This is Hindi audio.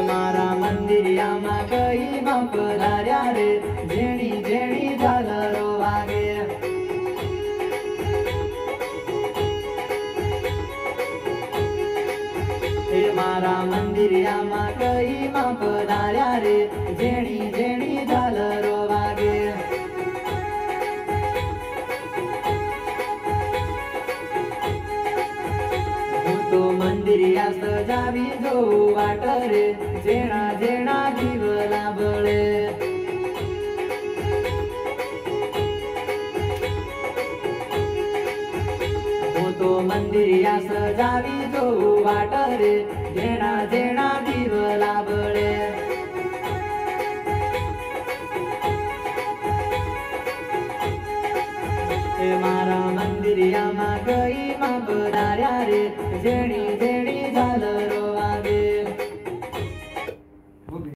मारा मंदिरियामा कई बाप धार्या रे झेणी झेणी झालरो वागे। मारा मंदिरियामा कई बाप धार्या रे झेणी झेणी झालरो वागे। तो मंदिरिया सजावी जो वाट रे जेणा जेणा दिवला बळे। तो मंदिरिया सजावी जो वाट रे जेणा जेणा दिवला बळे। मारा मंदिरिया मा गई मा बधार्या रे झेणी झेणी